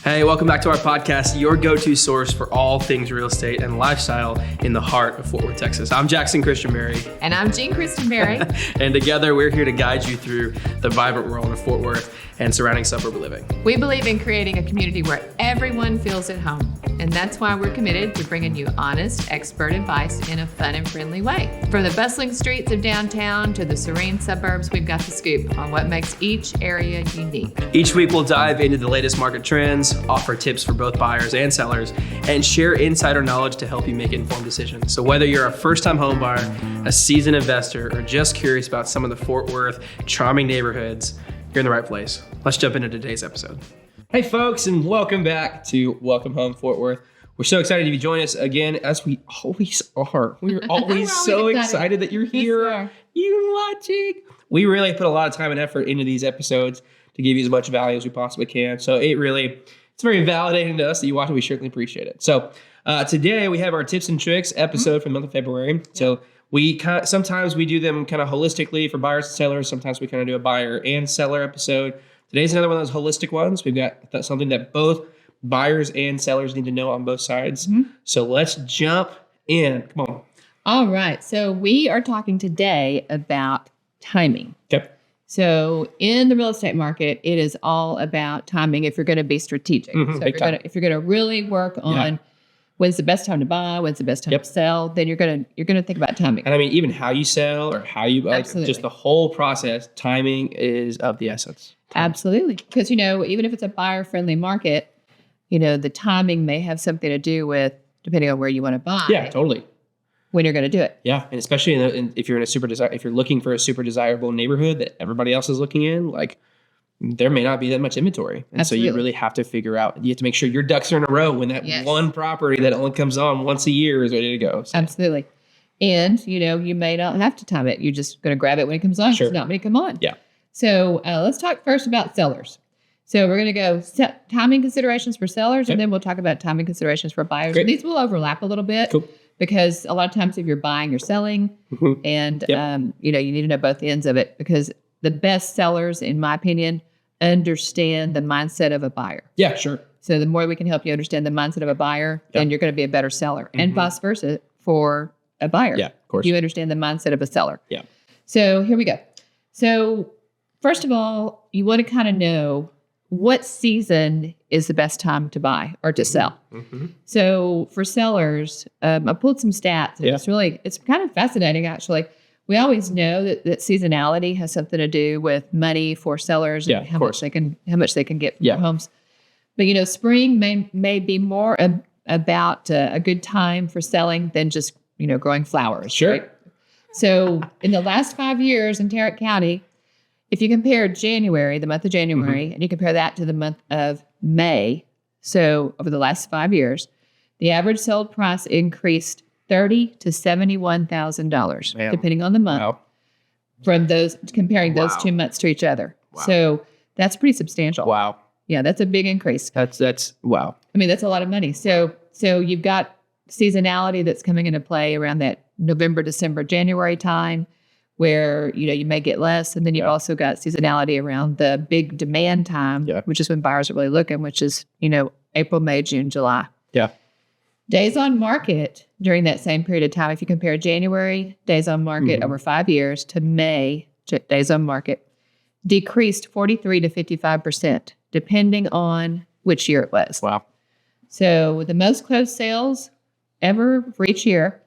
Hey, welcome back to our podcast, your go-to source for all things real estate and lifestyle in the heart of Fort Worth, Texas. I'm Jackson Christian Berry. And I'm Jean Kristen Berry. And together, we're here to guide you through the vibrant world of Fort Worth and surrounding suburb living. We believe in creating a community where everyone feels at home. And that's why we're committed to bringing you honest, expert advice in a fun and friendly way. From the bustling streets of downtown to the serene suburbs, we've got the scoop on what makes each area unique. Each week, we'll dive into the latest market trends, offer tips for both buyers and sellers, and share insider knowledge to help you make informed decisions. So whether you're a first-time home buyer, a seasoned investor, or just curious about some of the Fort Worth charming neighborhoods, you're in the right place. Let's jump into today's episode. Hey folks, and welcome back to Welcome Home Fort Worth. We're so excited you join us again, as we always are. We're always so excited that you're here, you're watching. We really put a lot of time and effort into these episodes to give you as much value as we possibly can. So it's very validating to us that you watch it. We certainly appreciate it. So today we have our tips and tricks episode for the month of February. So sometimes we do them kind of holistically for buyers and sellers. Sometimes we kind of do a buyer and seller episode. Today's another one of those holistic ones. We've got something that both buyers and sellers need to know on both sides. So let's jump in. Come on. All right. So we are talking today about timing. Okay. So in the real estate market, it is all about timing if you're going to be strategic. So if you're going to really work on when's the best time to buy, when's the best time to sell, then you're going to think about timing. And I mean, even how you sell or how you just the whole process, timing is of the essence. Absolutely. Because, even if it's a buyer-friendly market, the timing may have something to do with, depending on where you want to buy. Yeah, totally. When you're going to do it. Yeah, and especially if you're if you're looking for a super desirable neighborhood that everybody else is looking in, like there may not be that much inventory. And so you really have to figure out, you have to make sure your ducks are in a row when that one property that only comes on once a year is ready to go. So. Absolutely. And, you may not have to time it. You're just going to grab it when it comes on. Sure. It's not when it come on. Yeah. So let's talk first about sellers. So we're going to go timing considerations for sellers, and then we'll talk about timing considerations for buyers. And these will overlap a little bit. Cool. Because a lot of times if you're buying or selling, and you need to know both ends of it, because the best sellers, in my opinion, understand the mindset of a buyer. Yeah, sure. So the more we can help you understand the mindset of a buyer, then you're going to be a better seller, and vice versa for a buyer. Yeah, of course. You understand the mindset of a seller. Yeah. So here we go. So first of all, you want to kind of know what season is the best time to buy or to sell. So for sellers, I pulled some stats. And it's kind of fascinating, actually. We always know that seasonality has something to do with money for sellers and how much they can get from their homes. But spring may be more about a good time for selling than just growing flowers. Sure. Right? So in the last 5 years in Tarrant County, if you compare January, the month of January, and you compare that to the month of May, so over the last 5 years, the average sold price increased $30,000 to $71,000, depending on the month. From comparing those 2 months to each other. Wow. So that's pretty substantial. Wow. Yeah, that's a big increase. That's wow. I mean, that's a lot of money. So you've got seasonality that's coming into play around that November, December, January time, where you may get less, and then you've also got seasonality around the big demand time, which is when buyers are really looking, which is April, May, June, July. Yeah. Days on market during that same period of time, if you compare January days on market over 5 years to May days on market, decreased 43 to 55%, depending on which year it was. Wow. So the most closed sales ever for each year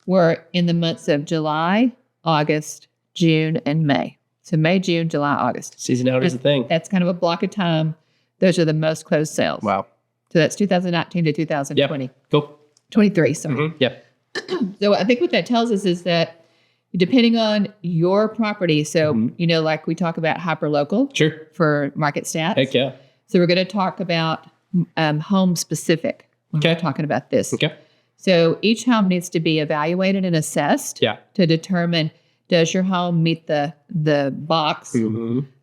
were in the months of July, August, June, and May. So May, June, July, August. Seasonality is the thing. That's kind of a block of time. Those are the most closed sales. Wow. So that's 2019 to 2020. Yep. Cool. 23, sorry. Yep. So I think what that tells us is that depending on your property, so, like we talk about hyperlocal for market stats. Heck yeah. So we're going to talk about home specific when we're talking about this. Okay. So each home needs to be evaluated and assessed to determine, does your home meet the box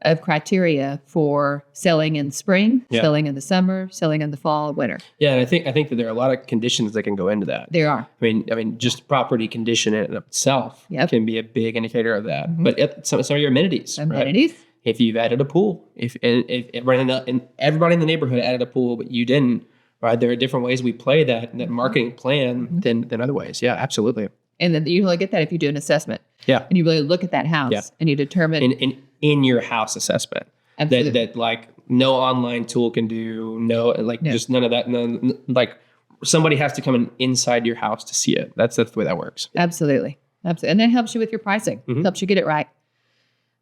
of criteria for selling in spring, selling in the summer, selling in the fall, winter? Yeah, and I think that there are a lot of conditions that can go into that. There are. I mean, just property condition in and of itself can be a big indicator of that. But some of your amenities. Amenities. Right? if you've added a pool, if everybody in the neighborhood added a pool, but you didn't, right? There are different ways we play that marketing plan than other ways. Yeah, absolutely. And then you really get that if you do an assessment. Yeah. And you really look at that house and you determine in your house assessment that like no online tool can do, just none of that. Like somebody has to come inside your house to see it. That's the way that works. Absolutely. And that helps you with your pricing. Helps you get it right.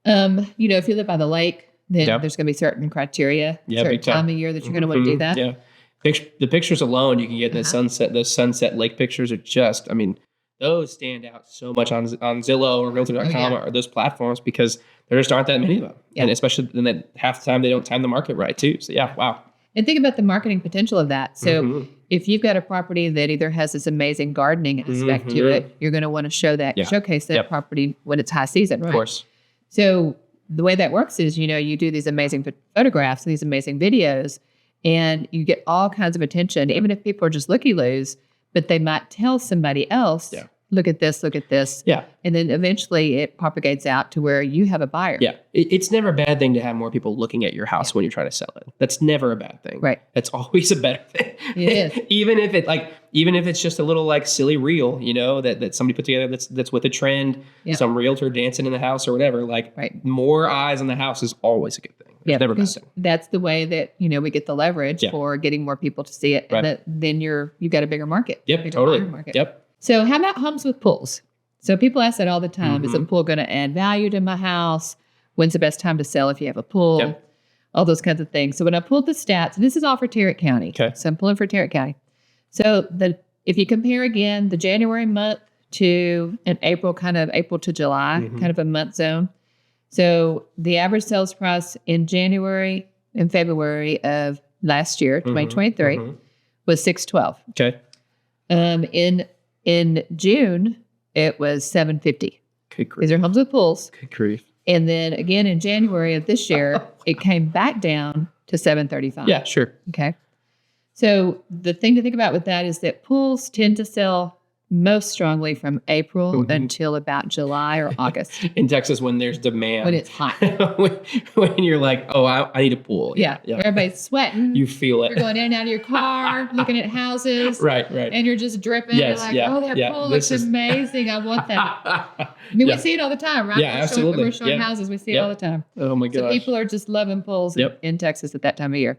If you live by the lake, then there's going to be certain criteria, certain time of year that you're going to want to do that. Yeah. The pictures alone you can get in the sunset, those sunset lake pictures are just, those stand out so much on Zillow or Realtor.com or those platforms because there just aren't that many of them. Yeah. And especially in that half the time they don't time the market right too. So wow. And think about the marketing potential of that. So if you've got a property that either has this amazing gardening aspect to it, you're going to want to showcase that property when it's high season, right? Of course. So the way that works is, you do these amazing photographs, these amazing videos, and you get all kinds of attention, even if people are just looky-loos, but they might tell somebody else, look at this. Yeah. And then eventually it propagates out to where you have a buyer. Yeah. It's never a bad thing to have more people looking at your house when you're trying to sell it. That's never a bad thing. Right. That's always a better thing. It is. even if it's just a little like silly reel, that somebody put together that's with a trend, some realtor dancing in the house or whatever, more eyes on the house is always a good thing. It's never a bad thing. That's the way that, we get the leverage for getting more people to see it. Right. And then you've got a bigger market. Yep, totally. Market. Yep. So how about homes with pools? So people ask that all the time. Is a pool going to add value to my house? When's the best time to sell if you have a pool? Yep. All those kinds of things. So when I pulled the stats, and this is all for Tarrant County. Okay. So I'm pulling for Tarrant County. So if you compare again the January month to an April to July, kind of a month zone. So the average sales price in January and February of last year, 2023, was $612. Okay. In June, it was $750. Good grief. These are homes with pools. Good grief. And then again in January of this year, it came back down to $735. Yeah, sure. Okay. So the thing to think about with that is that pools tend to sell most strongly from April until about July or August. In Texas, when there's demand. When it's hot. when you're like, oh, I need a pool. Yeah. Everybody's sweating. You feel it. You're going in and out of your car, looking at houses. Right. And you're just dripping. Yes, you're like, that pool looks amazing. I want that. We see it all the time, right? Yeah, absolutely. We're showing houses. We see it all the time. Oh, my gosh. So people are just loving pools in Texas at that time of year.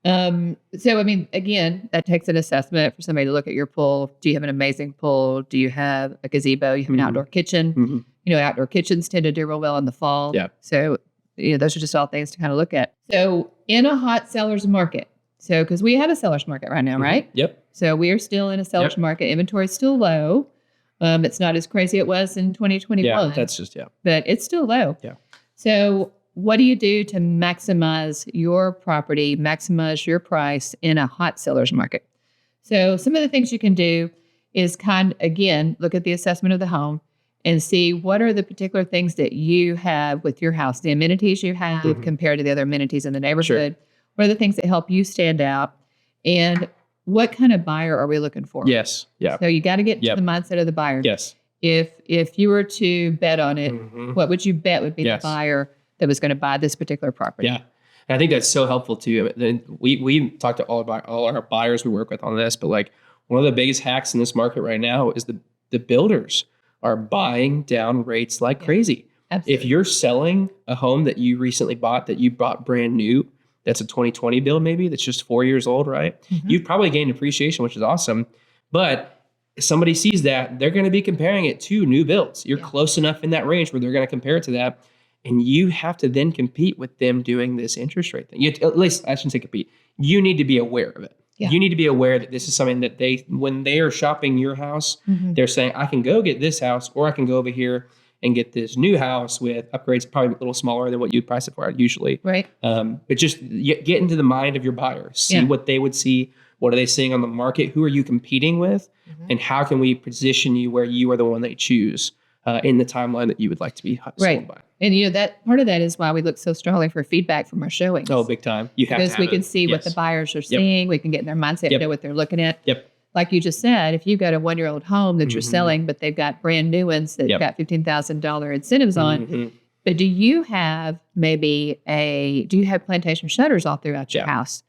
Again, that takes an assessment for somebody to look at your pool. Do you have an amazing pool? Do you have a gazebo? You have an outdoor kitchen? Outdoor kitchens tend to do real well in the fall. Yeah. So, those are just all things to kind of look at. So in a hot seller's market, because we have a seller's market right now, right? Yep. So we are still in a seller's market. Inventory is still low. It's not as crazy it was in 2021. Yeah, that's just, But it's still low. Yeah. So what do you do to maximize your property, maximize your price in a hot seller's market? So some of the things you can do is again, look at the assessment of the home and see what are the particular things that you have with your house, the amenities you have compared to the other amenities in the neighborhood. Sure. What are the things that help you stand out? And what kind of buyer are we looking for? Yes. Yeah. So you got to get to the mindset of the buyer. Yes. If you were to bet on it, what would you bet would be the buyer that was going to buy this particular property? Yeah. And I think that's so helpful too. We talked to all our buyers we work with on this, but one of the biggest hacks in this market right now is the builders are buying down rates like crazy. Absolutely. If you're selling a home that you recently bought, that you bought brand new, that's a 2020 build maybe, that's just 4 years old, right? You've probably gained appreciation, which is awesome. But if somebody sees that, they're going to be comparing it to new builds. You're close enough in that range where they're going to compare it to that. And you have to then compete with them doing this interest rate thing. At least, I shouldn't say compete. You need to be aware of it. Yeah. You need to be aware that this is something that when they are shopping your house, they're saying, I can go get this house, or I can go over here and get this new house with upgrades probably a little smaller than what you'd price it for usually. Right. But just get into the mind of your buyer. See what they would see. What are they seeing on the market? Who are you competing with? And how can we position you where you are the one they choose in the timeline that you would like to be sold by? And that part of that is why we look so strongly for feedback from our showings. Oh, big time. You have because to have we can see what the buyers are seeing. We can get in their mindset, know what they're looking at. Yep. Like you just said, if you've got a 1-year-old home that you're selling, but they've got brand new ones that got $15,000 incentives on, But do you have plantation shutters all throughout your house?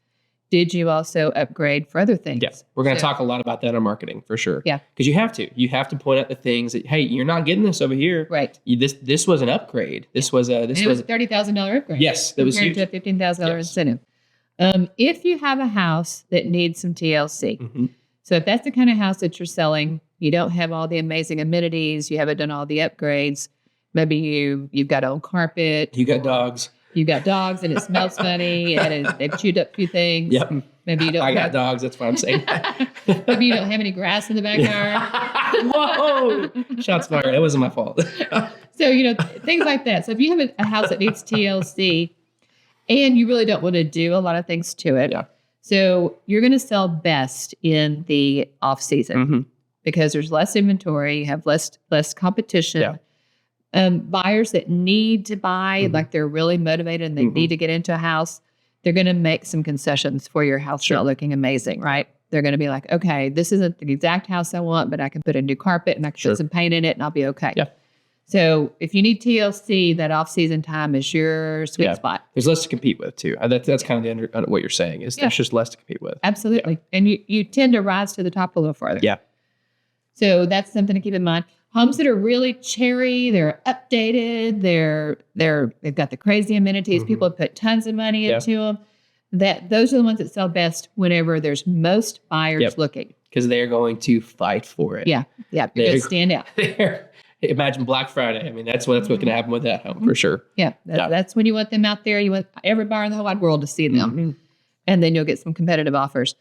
Did you also upgrade for other things? Yeah. We're going to talk a lot about that on marketing for sure. Yeah. Because you have to. You have to point out the things that, hey, you're not getting this over here. Right. This was an upgrade. This was a $30,000 upgrade. Yes. That was huge. Compared to a $15,000 incentive. If you have a house that needs some TLC, so if that's the kind of house that you're selling, you don't have all the amazing amenities, you haven't done all the upgrades, maybe you've got old carpet. You got dogs. You got dogs and it smells funny and they've chewed up a few things. Yep. Maybe you don't. I got dogs. That's what I'm saying. Maybe you don't have any grass in the backyard. Whoa! Shots fired. That wasn't my fault. So, things like that. So if you have a house that needs TLC and you really don't want to do a lot of things to it. Yeah. So you're going to sell best in the off season because there's less inventory, you have less competition. Yeah. Buyers that need to buy, like they're really motivated and they need to get into a house, they're going to make some concessions for your house not looking amazing, right? They're going to be like, okay, this isn't the exact house I want, but I can put a new carpet and I can put some paint in it and I'll be okay. Yeah. So if you need TLC, that off-season time is your sweet spot. There's less to compete with too. That's kind of what you're saying is there's just less to compete with. Absolutely. Yeah. And you tend to rise to the top a little farther. Yeah. So that's something to keep in mind. Homes that are really cherry, they're updated, they've got the crazy amenities. People have put tons of money into them. Those are the ones that sell best whenever there's most buyers looking. Because they're going to fight for it. Yeah. Yeah. You're going to stand out. Imagine Black Friday. I mean, that's what's going to happen with that home for sure. Yeah. That's when you want them out there. You want every buyer in the whole wide world to see them. And then you'll get some competitive offers.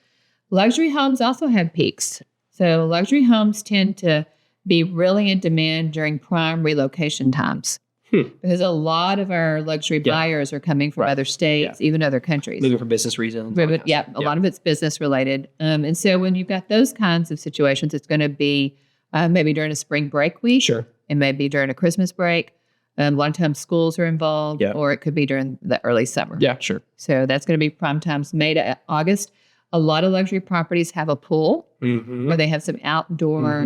Luxury homes also have peaks. So luxury homes tend to be really in demand during prime relocation times. Because a lot of our luxury buyers are coming from other states, even other countries. Moving for business reasons. A lot of it's business related. And so when you've got those kinds of situations, it's going to be maybe during a spring break week. Sure. And maybe during a Christmas break. A lot of times schools are involved, or it could be during the early summer. Yeah, sure. So that's going to be prime times, May to August. A lot of luxury properties have a pool where they have some outdoor,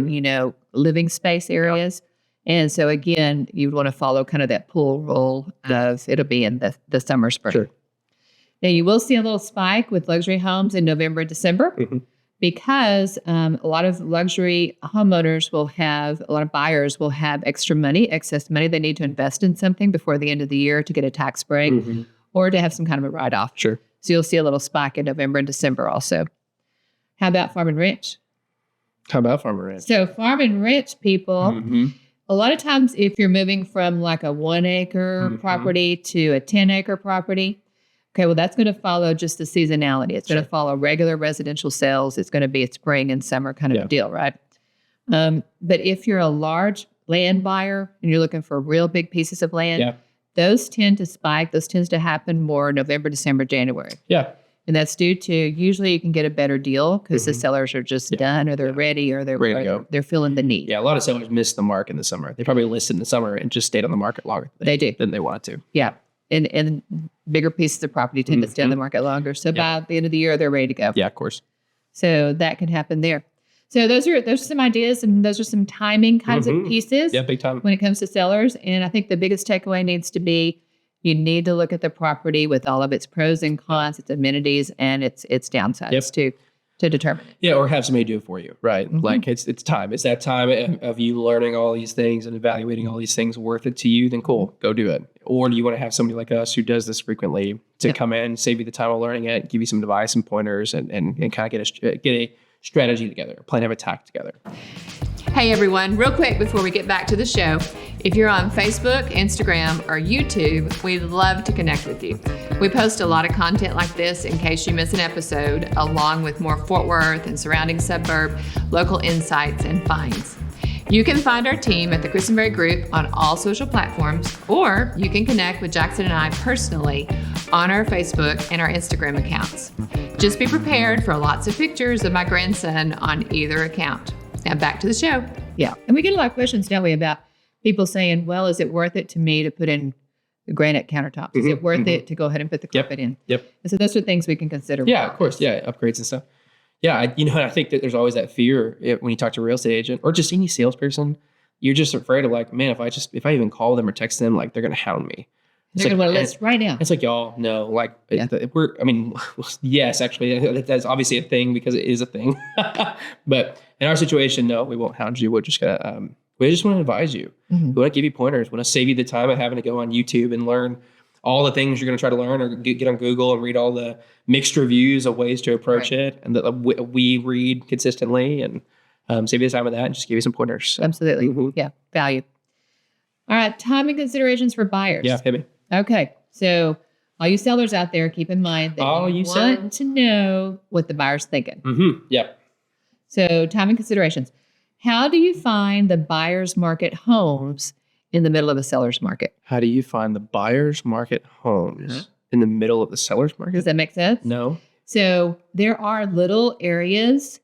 living space areas. And so again, you'd want to follow kind of that pool rule of it'll be in the summer, spring. Sure. Now you will see a little spike with luxury homes in November and December because a lot of luxury homeowners a lot of buyers will have extra money, excess money they need to invest in something before the end of the year to get a tax break or to have some kind of a write-off. Sure. So you'll see a little spike in November and December also. How about farm and ranch? So farm and ranch people, a lot of times if you're moving from like a 1 acre property to a 10-acre property, okay, well, that's going to follow just the seasonality. It's going to follow regular residential sales. It's going to be a spring and summer kind of deal, right? But if you're a large land buyer and you're looking for real big pieces of land, those tend to spike. Those tends to happen more November, December, January. Yeah. And that's due to usually you can get a better deal because the sellers are just done or they're ready or they're ready to go. They're feeling the need. Yeah, a lot of sellers miss the mark in the summer. They probably listed in the summer and just stayed on the market longer than they wanted to. Yeah. And bigger pieces of property tend to stay on the market longer. So by the end of the year, they're ready to go. Yeah, of course. So that can happen there. So those are some ideas and those are some timing kinds of pieces. Yeah, big time. When it comes to sellers. And I think the biggest takeaway needs to be you need to look at the property with all of its pros and cons, its amenities, and its downsides to determine it. Yeah, or have somebody do it for you, right? Like it's time. Is that time of you learning all these things and evaluating all these things worth it to you? Then cool, go do it. Or do you want to have somebody like us who does this frequently to come in, save you the time of learning it, give you some advice and pointers, and kind of get a strategy together, a plan of attack together. Hey everyone, real quick before we get back to the show, if you're on Facebook, Instagram, or YouTube, we'd love to connect with you. We post a lot of content like this in case you miss an episode, along with more Fort Worth and surrounding suburb, local insights, and finds. You can find our team at the Christenberry Group on all social platforms, or you can connect with Jackson and I personally on our Facebook and our Instagram accounts. Just be prepared for lots of pictures of my grandson on either account. Now back to the show. Yeah. And we get a lot of questions, don't we, about people saying, well, is it worth it to me to put in the granite countertops? Is it worth it to go ahead and put the carpet in? Yep. And so those are things we can consider. Yeah, of course. Yeah, upgrades and stuff. Yeah, I think that there's always that fear when you talk to a real estate agent or just any salesperson you're just afraid of like, man, if I even call them or text them, like they're going to hound me. They're going to want a list right now. It's like, y'all, no, like yes, actually that's obviously a thing because it is a thing. But in our situation, no, we won't hound you. We're just going to, we just want to advise you. We want to give you pointers. We want to save you the time of having to go on YouTube and learn all the things you're going to try to learn, or get on Google and read all the mixed reviews of ways to approach it. And that we read consistently, and save you the time of that and just give you some pointers. So. Absolutely. Yeah. Value. All right. Time and considerations for buyers. Yeah. Hit me. Okay. So all you sellers out there, keep in mind that you want to know what the buyer's thinking. Yeah. So time and considerations. How do you find the buyer's market homes in the middle of a seller's market? How do you find the buyer's market homes in the middle of the seller's market? Does that make sense? No. So there are little areas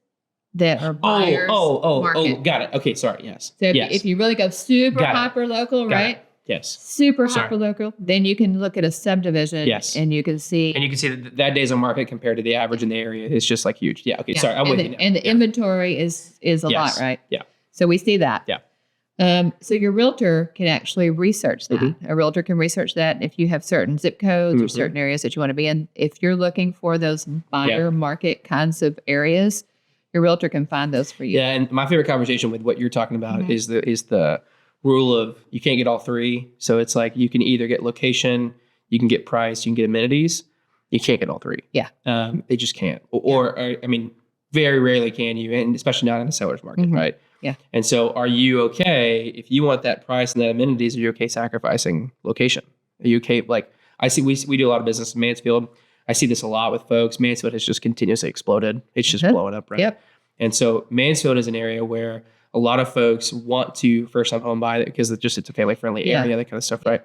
that are buyers market. Got it. Okay, sorry. Yes. So if you really go super hyper local, right? Yes. Super hyper local, then you can look at a subdivision. Yes. And you can see. And you can see that days on market compared to the average in the area is just like huge. Yeah. Okay. Sorry. I'm with you now. And the inventory is a lot, right? Yeah. So we see that. Yeah. So your realtor can actually research that. A realtor can research that if you have certain zip codes or certain areas that you want to be in. If you're looking for those buyer market kinds of areas, your realtor can find those for you. Yeah, and my favorite conversation with what you're talking about is the rule of you can't get all three. So it's like you can either get location, you can get price, you can get amenities. You can't get all three. Yeah. They just can't. Or I mean, very rarely can you, and especially not in the seller's market, right? Yeah. And so are you okay, if you want that price and that amenities, are you okay sacrificing location? Are you okay? Like I see, we do a lot of business in Mansfield. I see this a lot with folks. Mansfield has just continuously exploded. It's just blowing up, right? Yep. And so Mansfield is an area where a lot of folks want to first-time home buy it because it's a family-friendly area, that kind of stuff, right?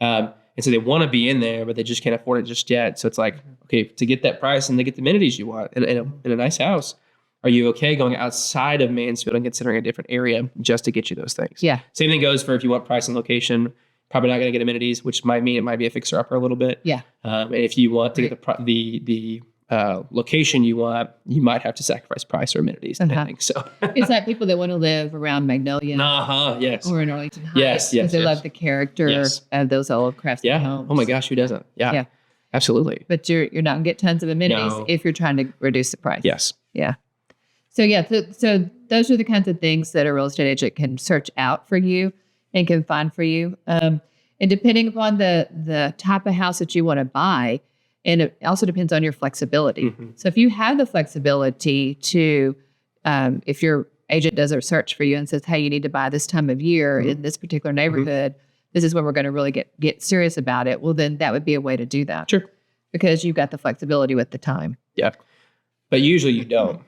And so they want to be in there, but they just can't afford it just yet. So it's like, okay, to get that price and to get the amenities you want in a nice house, are you okay going outside of Mansfield and considering a different area just to get you those things? Yeah. Same thing goes for if you want price and location. Probably not going to get amenities, which might mean it might be a fixer-upper a little bit. Yeah. And if you want to get the location you want, you might have to sacrifice price or amenities. Depending. So it's like people that want to live around Magnolia, yes, or in Arlington Heights, yes, because they love the character of those old craftsman homes. Oh my gosh, who doesn't? Yeah, absolutely. But you're not going to get tons of amenities if you're trying to reduce the price. Yes. Yeah. So so those are the kinds of things that a real estate agent can search out for you and can find for you. And depending upon the type of house that you want to buy, and it also depends on your flexibility. So if you have the flexibility to, if your agent does a search for you and says, hey, you need to buy this time of year in this particular neighborhood, this is when we're going to really get serious about it. Well, then that would be a way to do that. Sure. Because you've got the flexibility with the time. Yeah. But usually you don't.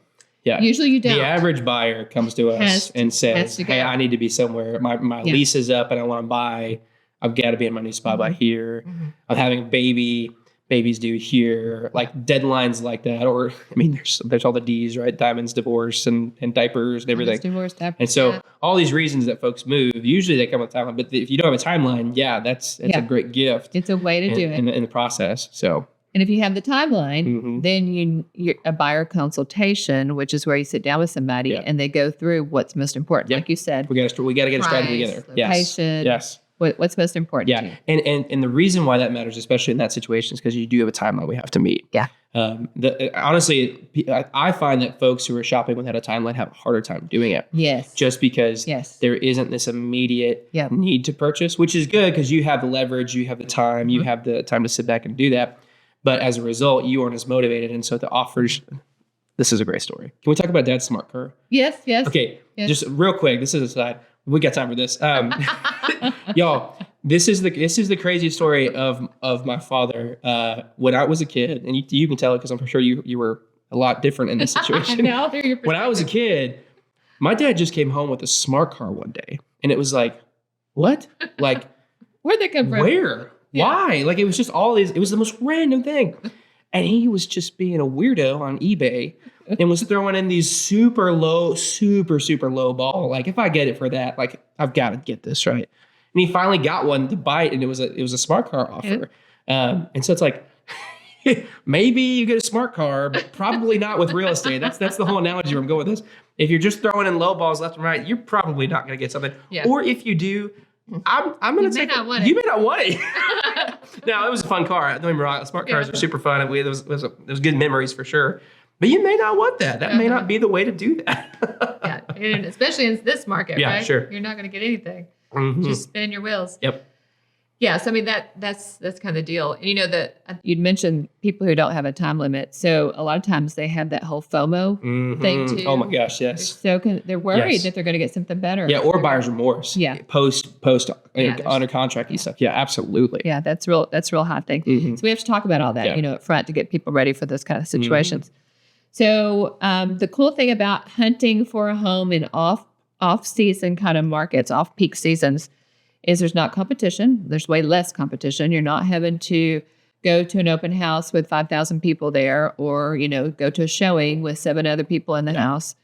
Yeah. Usually you don't. The average buyer comes to us and says, hey, I need to be somewhere. My lease is up and I want to buy. I've got to be in my new spot by here. I'm having a baby. Babies due here. Like deadlines like that. Or, I mean, there's all the D's, right? Diamonds, divorce, and diapers and everything. Divorce, diapers. And so all these reasons that folks move, usually they come with a timeline. But if you don't have a timeline, that's a great gift. It's a way to do it. In the process. So. And if you have the timeline, then you're a buyer consultation, which is where you sit down with somebody and they go through what's most important. Like you said, we got to get a strategy together. Location, yes. What's most important to you. And the reason why that matters, especially in that situation, is because you do have a timeline we have to meet. Yeah. Honestly, I find that folks who are shopping without a timeline have a harder time doing it. Yes. Just because there isn't this immediate need to purchase, which is good because you have the leverage, you have the time, you have the time to sit back and do that. But as a result, you aren't as motivated. And so the offers, this is a great story. Can we talk about Dad's smart car? Yes. Okay. Just real quick. This is a side. We got time for this. Y'all, this is the crazy story of my father. When I was a kid, and you can tell it because I'm sure you were a lot different in this situation. When I was a kid, my dad just came home with a smart car one day. And it was like, what? Like, where'd they come from? Where? Why? Like, it was just it was the most random thing. And he was just being a weirdo on eBay and was throwing in these super low ball. Like, if I get it for that, like, I've got to get this, right? And he finally got one to buy it, and it was a smart car offer. And so it's like, maybe you get a smart car, but probably not with real estate. That's the whole analogy where I'm going with this. If you're just throwing in low balls left and right, you're probably not going to get something. Yeah. Or if you do, I'm going to take it. You may not want it. Now, it was a fun car. Don't get me wrong. Smart cars are super fun. It was good memories for sure. But you may not want that. That may not be the way to do that. Yeah, and especially in this market, Yeah, right? sure. You're not going to get anything. Mhm. Just spin your wheels. Yep. Yeah, so I mean that's kind of the deal. And you know that you'd mentioned people who don't have a time limit. So a lot of times they have that whole FOMO thing too. Oh my gosh, yes. They're worried Yes. that they're going to get something better. Yeah, or buyer's remorse. Yeah. Post Yeah, under contract and stuff. Yeah, absolutely. Yeah, that's real high thing. Mhm. So we have to talk about all that, Yeah. up front to get people ready for those kind of situations. So the cool thing about hunting for a home in off season kind of markets, off peak seasons, is there's not competition. There's way less competition. You're not having to go to an open house with 5,000 people there, or go to a showing with 7 other people in the house.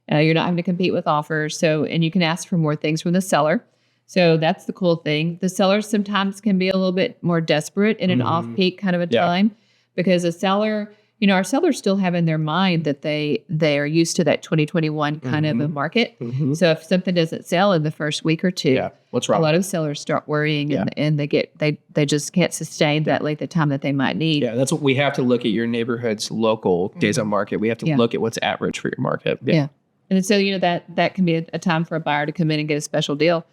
You're not having to compete with offers. And you can ask for more things from the seller. So that's the cool thing. The sellers sometimes can be a little bit more desperate in an off-peak kind of a time, because a seller, our sellers still have in their mind that they are used to that 2021 kind of a market. So if something doesn't sell in the first week or two, what's wrong? a lot of sellers start worrying and they just can't sustain that length of time that they might need. Yeah, that's what we have to look at your neighborhood's local days on market. We have to look at what's average for your market. Yeah. And so, that can be a time for a buyer to come in and get a special deal.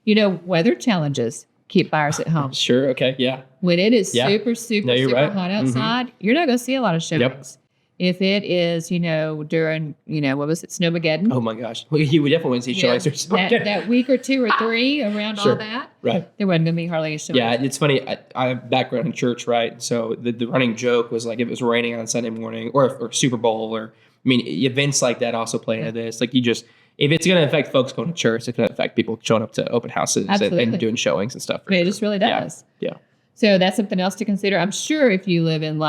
Weather challenges keep buyers at home. Sure. Okay. Yeah. When it is super, super, No, you're super right. hot outside, you're not going to see a lot of showings. Yep. If it is, during, what was it, Snowmageddon? Oh my gosh. Well, you would definitely see showings. That week or 2 or 3 around all that, Right. there wasn't going to be hardly a showing. Yeah, it's funny. I have background in church, right? So the running joke was like, if it was raining on Sunday morning or Super Bowl, or events like that also play into this. Like if it's going to affect folks going to church, it's going to affect people showing up to open houses and doing showings and stuff. It just really does. Yeah. So that's something else to consider. I'm sure if you live in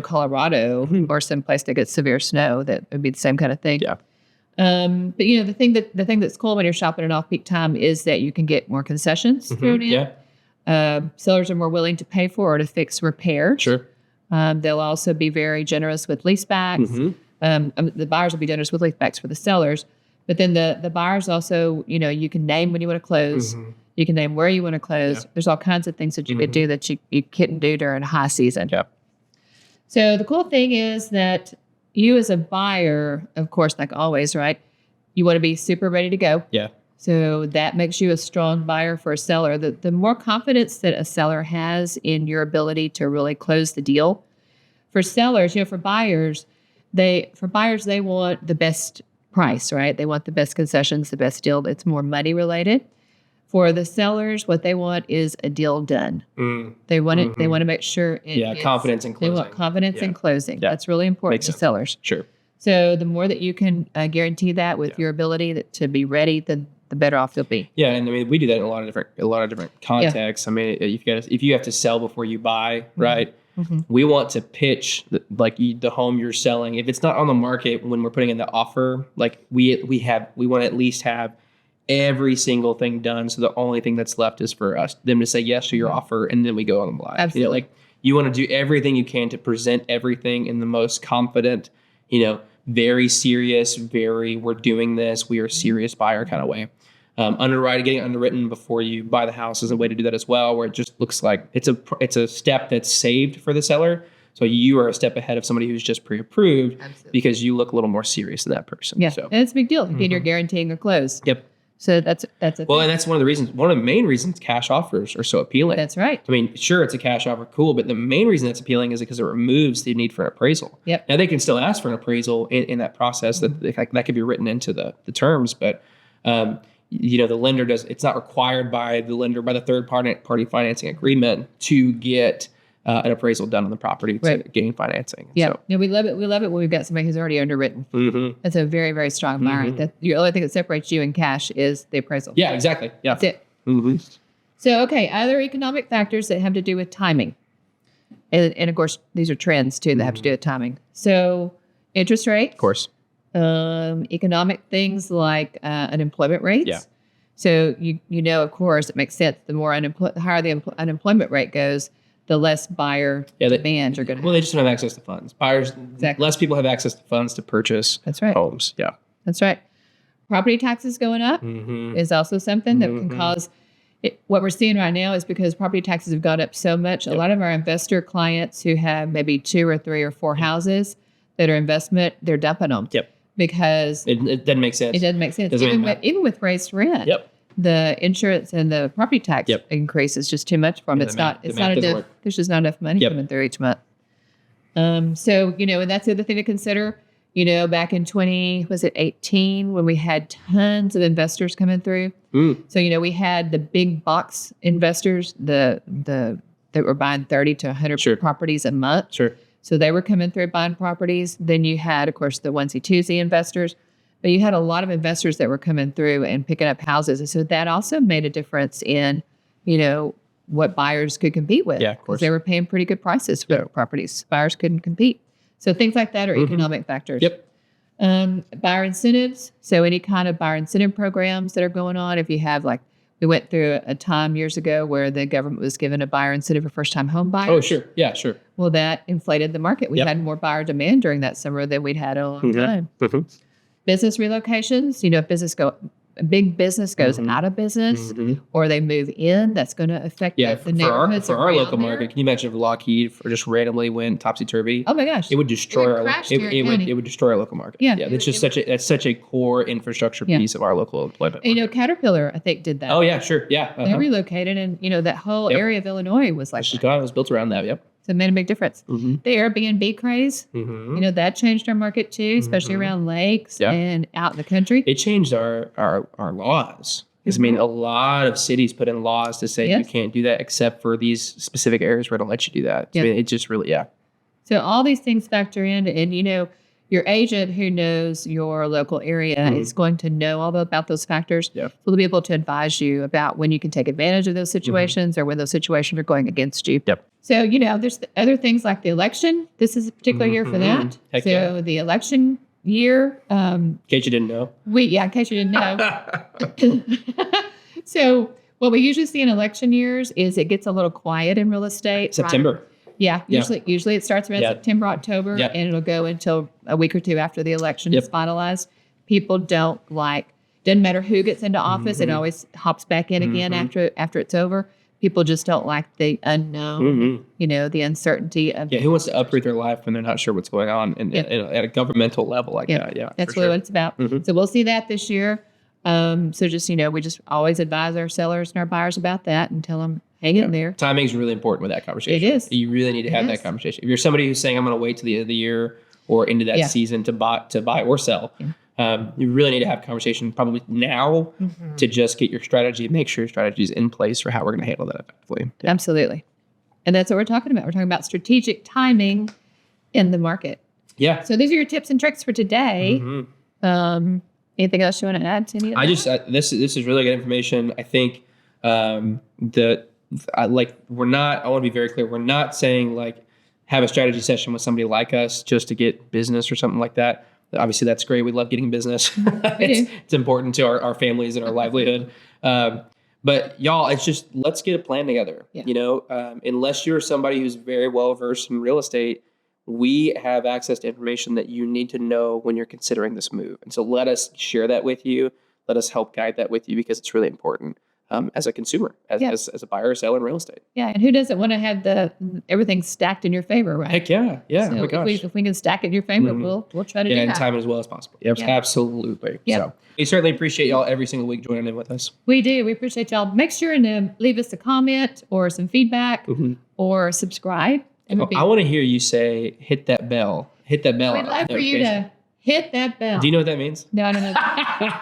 Colorado or someplace that gets severe snow, that would be the same kind of thing. Yeah. But the thing that's cool when you're shopping at off-peak time is that you can get more concessions thrown in. Yeah. Sellers are more willing to pay for or to fix repairs. Sure. They'll also be very generous with leasebacks. The buyers will be generous with leasebacks for the sellers. But then the buyers also, you can name when you want to close. You can name where you want to close. Yeah. There's all kinds of things that you could do that you couldn't do during high season. Yeah. So the cool thing is that you as a buyer, of course, like always, right? You want to be super ready to go. Yeah. So that makes you a strong buyer for a seller. The more confidence that a seller has in your ability to really close the deal. For sellers, for buyers, they want the best price, right? They want the best concessions, the best deal. It's more money related. For the sellers, what they want is a deal done. They want it. They want to make sure. Confidence in closing. They want confidence in closing. Yeah. That's really important to sellers. Sure. So the more that you can guarantee that with your ability to be ready, then the better off you'll be. Yeah, and we do that in a lot of different contexts. Yeah. If you have to sell before you buy, right? We want to pitch the home you're selling. If it's not on the market when we're putting in the offer, we want to at least have every single thing done. So the only thing that's left is for them to say yes to your offer, and then we go on the live. Absolutely. You want to do everything you can to present everything in the most confident, very serious, we're doing this, we are a serious buyer kind of way. Getting underwritten before you buy the house is a way to do that as well, where it just looks like it's a step that's saved for the seller. So you are a step ahead of somebody who's just pre-approved. Absolutely. Because you look a little more serious than that person. Yeah, so. And it's a big deal. Again, you're guaranteeing a close. Yep. So that's a thing. And that's one of the main reasons cash offers are so appealing. That's right. Sure, it's a cash offer, cool, but the main reason it's appeling is because it removes the need for an appraisal. Yep. Now they can still ask for an appraisal in that process. That could be written into the terms, but the lender it's not required by the lender, by the third party financing agreement to get an appraisal done on the property to gain financing. Yeah. So. We love it. We love it when we've got somebody who's already underwritten. That's a very, very strong buyer. The only thing that separates you and cash is the appraisal. Yeah, exactly. Yeah. That's it. So, other economic factors that have to do with timing. And of course, these are trends too that have to do with timing. So, interest rates. Of course. Economic things like unemployment rates. Yeah. So, of course, it makes sense. The more higher the unemployment rate goes, the less buyer demand you're going to Well, they just don't have access to funds. Buyers, Exactly. less people have access to funds to purchase That's right. homes. Yeah. That's right. Property taxes going up is also something that can cause what we're seeing right now is because property taxes have gone up so much. A lot of our investor clients who have maybe 2 or 3 or 4 houses that are investment, they're dumping them. Yep. Because it doesn't make sense. It doesn't make sense. Doesn't Even with raised rent. Yep. The insurance and the property tax Yep. increase is just too much for them. Yeah, It's the not. math- It's the not math doesn't enough. work. There's just not enough money Yep. coming through each month. So and that's the other thing to consider. Back in 2018 when we had tons of investors coming through. So we had the big box investors, the that were buying 30 to 100 properties a month. Sure. So they were coming through buying properties. Then you had, of course, the onesie twosie investors. But you had a lot of investors that were coming through and picking up houses. And so that also made a difference in, what buyers could compete with. Yeah, of course. Because they were paying pretty good prices for buyers. Buyers couldn't compete. So things like that are economic factors. Yep. Buyer incentives. So any kind of buyer incentive programs that are going on. If you have we went through a time years ago where the government was giving a buyer incentive for first-time home buyers. Oh, sure. Yeah, sure. Well, that inflated the market. We had more buyer demand during that summer than we'd had in a long time. Business relocations, if a big business goes out of business or they move in, that's going to affect the neighborhoods for our around local there. market. Can you imagine if Lockheed just randomly went topsy-turvy? Oh my gosh. It would destroy crash it County. would destroy our local market. Yeah. That's just such a core infrastructure piece of our local employment. And, Caterpillar, I think, did that. Oh yeah, sure. Yeah. They relocated and, that whole area of Illinois was like She's that. gone. It was built around that. Yep. So it made a big difference. The Airbnb craze, that changed our market too, especially around lakes and out in the country. It changed our laws. Because a lot of cities put in laws to say you can't do that except for these specific areas where it'll let you do that. So it just really, So all these things factor in, and your agent who knows your local area is going to know all about those factors. Yeah. So they'll be able to advise you about when you can take advantage of those situations or when those situations are going against you. Yep. So, there's other things like the election. This is a particular year for that. Heck So the election year. In case you didn't know. In case you didn't know. So what we usually see in election years is it gets a little quiet in real estate. September. Right? Yeah, usually it starts around September, October, and it'll go until a week or two after the election is finalized. People doesn't matter who gets into office, it always hops back in again after it's over. People just don't like the unknown, the uncertainty of who wants to uproot their life when they're not sure what's going on at a governmental level like that? Yeah, that's really what it's about. So we'll see that this year. So just, we just always advise our sellers and our buyers about that and tell them, hang in there. Timing is really important with that conversation. It is. You really need to have that conversation. If you're somebody who's saying, I'm going to wait till the end of the year or into that season to buy or sell, you really need to have a conversation probably now to just get your strategy, make sure your strategy is in place for how we're going to handle that effectively. Yeah. Absolutely. And that's what we're talking about. We're talking about strategic timing in the market. Yeah. So these are your tips and tricks for today. Anything else you want to add to any of that? This is really good information. I think I want to be very clear. We're not saying have a strategy session with somebody like us just to get business or something like that. Obviously that's great. We love getting business. It's important to our families and our livelihood. But y'all, it's just, let's get a plan together. Unless you're somebody who's very well versed in real estate, we have access to information that you need to know when you're considering this move. And so let us share that with you. Let us help guide that with you because it's really important as a consumer, as a buyer or seller in real estate. Yeah, and who doesn't want to have everything stacked in your favor, right? Heck yeah. Yeah, so oh my gosh. If we can stack it in your favor, we'll try to do that. And time as well as possible. Yep, absolutely. Yep. So we certainly appreciate y'all every single week joining in with us. We do. We appreciate y'all. Make sure and leave us a comment or some feedback or subscribe. I want to hear you say, hit that bell. Hit that bell. We'd love for you to hit that bell. Do you know what that means? No, I don't know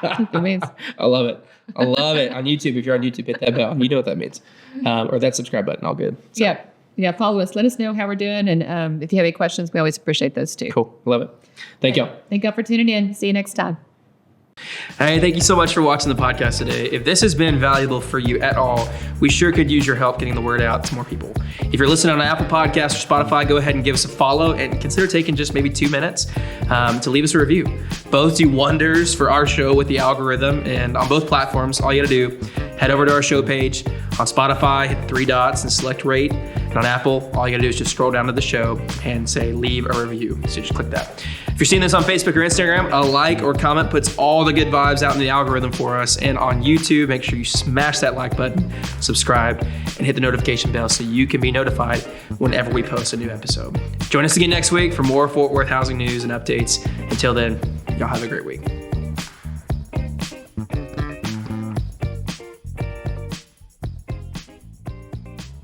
what it means. I love it. I love it. On YouTube, if you're on YouTube, hit that bell. You know what that means. Or that subscribe button. All good. So. Yeah, follow us. Let us know how we're doing. And if you have any questions, we always appreciate those too. Cool. Love it. Thank y'all. Thank y'all for tuning in. See you next time. Hey, thank you so much for watching the podcast today. If this has been valuable for you at all, we sure could use your help getting the word out to more people. If you're listening on Apple Podcasts or Spotify, go ahead and give us a follow and consider taking just maybe 2 minutes to leave us a review. Both do wonders for our show with the algorithm, and on both platforms, all you gotta do, head over to our show page on Spotify, hit 3 dots and select rate. And on Apple, all you gotta do is just scroll down to the show and say leave a review. So just click that. If you're seeing this on Facebook or Instagram, a like or comment puts all the good vibes out in the algorithm for us. And on YouTube, make sure you smash that like button, subscribe, and hit the notification bell so you can be notified whenever we post a new episode. Join us again next week for more Fort Worth housing news and updates. Until then, y'all have a great week.